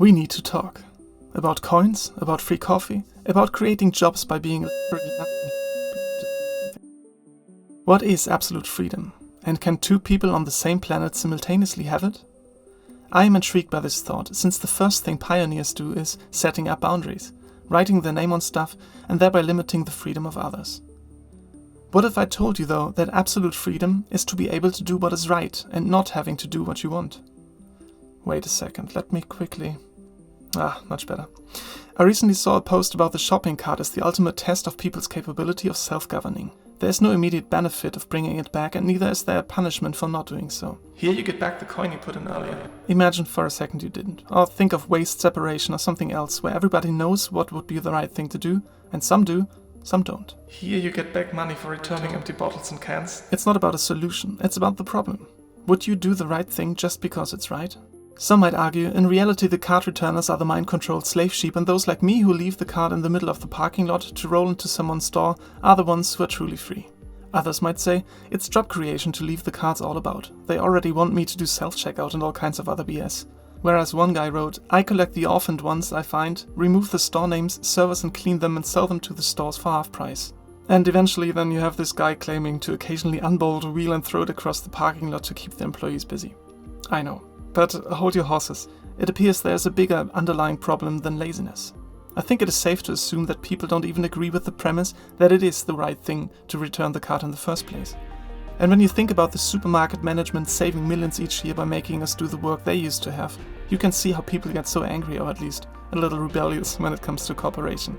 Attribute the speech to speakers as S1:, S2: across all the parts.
S1: We need to talk. About coins, about free coffee, about creating jobs by being What is absolute freedom? And can two people on the same planet simultaneously have it? I am intrigued by this thought, since the first thing pioneers do is setting up boundaries, writing their name on stuff, and thereby limiting the freedom of others. What if I told you, though, that absolute freedom is to be able to do what is right and not having to do what you want? Wait a second, let me quickly... much better. I recently saw a post about the shopping cart as the ultimate test of people's capability of self-governing. There is no immediate benefit of bringing it back, and neither is there a punishment for not doing so. Here you get back the coin you put in earlier. Imagine for a second you didn't. Or think of waste separation or something else where everybody knows what would be the right thing to do, and some do, some don't. Here you get back money for returning empty bottles and cans. It's not about a solution, it's about the problem. Would you do the right thing just because it's right? Some might argue, in reality the cart returners are the mind-controlled slave sheep, and those like me who leave the cart in the middle of the parking lot to roll into someone's store are the ones who are truly free. Others might say, it's job creation to leave the carts all about. They already want me to do self-checkout and all kinds of other BS. Whereas one guy wrote, I collect the orphaned ones I find, remove the store names, servers and clean them and sell them to the stores for half price. And eventually then you have this guy claiming to occasionally unbolt a wheel and throw it across the parking lot to keep the employees busy. I know. But hold your horses. It appears there's a bigger underlying problem than laziness. I think it is safe to assume that people don't even agree with the premise that it is the right thing to return the cart in the first place. And when you think about the supermarket management saving millions each year by making us do the work they used to have, you can see how people get so angry, or at least a little rebellious, when it comes to cooperation.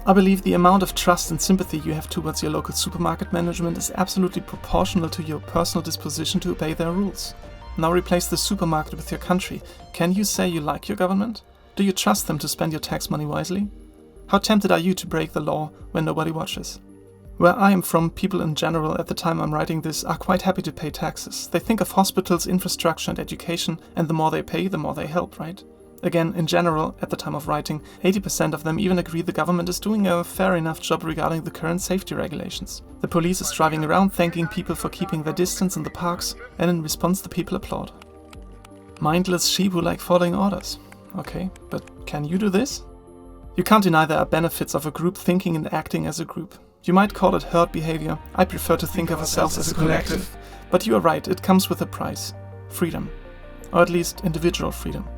S1: I believe the amount of trust and sympathy you have towards your local supermarket management is absolutely proportional to your personal disposition to obey their rules. Now replace the supermarket with your country. Can you say you like your government? Do you trust them to spend your tax money wisely? How tempted are you to break the law when nobody watches? Where I am from, people in general at the time I'm writing this are quite happy to pay taxes. They think of hospitals, infrastructure and education, and the more they pay, the more they help, right? Again, in general, at the time of writing, 80% of them even agree the government is doing a fair enough job regarding the current safety regulations. The police is driving around thanking people for keeping their distance in the parks, and in response the people applaud. Mindless sheep who like following orders. Okay, but can you do this? You can't deny there are benefits of a group thinking and acting as a group. You might call it herd behavior. I prefer to think of ourselves as a collective. But you are right, it comes with a price. Freedom. Or at least individual freedom.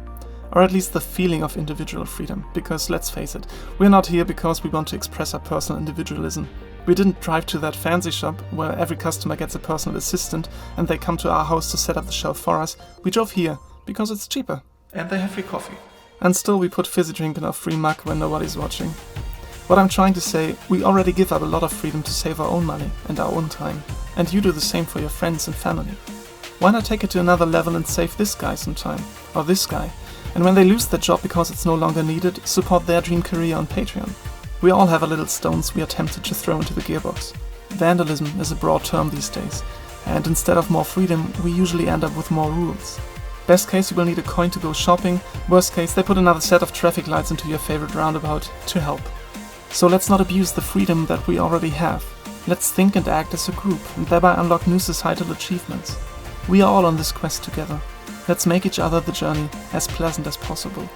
S1: Or at least the feeling of individual freedom. Because let's face it, we're not here because we want to express our personal individualism. We didn't drive to that fancy shop where every customer gets a personal assistant and they come to our house to set up the shelf for us. We drove here because it's cheaper. And they have free coffee. And still we put fizzy drink in our free mug when nobody's watching. What I'm trying to say, we already give up a lot of freedom to save our own money and our own time. And you do the same for your friends and family. Why not take it to another level and save this guy some time? Or this guy? And when they lose their job because it's no longer needed, support their dream career on Patreon. We all have our little stones we are tempted to throw into the gearbox. Vandalism is a broad term these days, and instead of more freedom, we usually end up with more rules. Best case, you will need a coin to go shopping. Worst case, they put another set of traffic lights into your favorite roundabout to help. So let's not abuse the freedom that we already have. Let's think and act as a group, and thereby unlock new societal achievements. We are all on this quest together. Let's make each other the journey as pleasant as possible.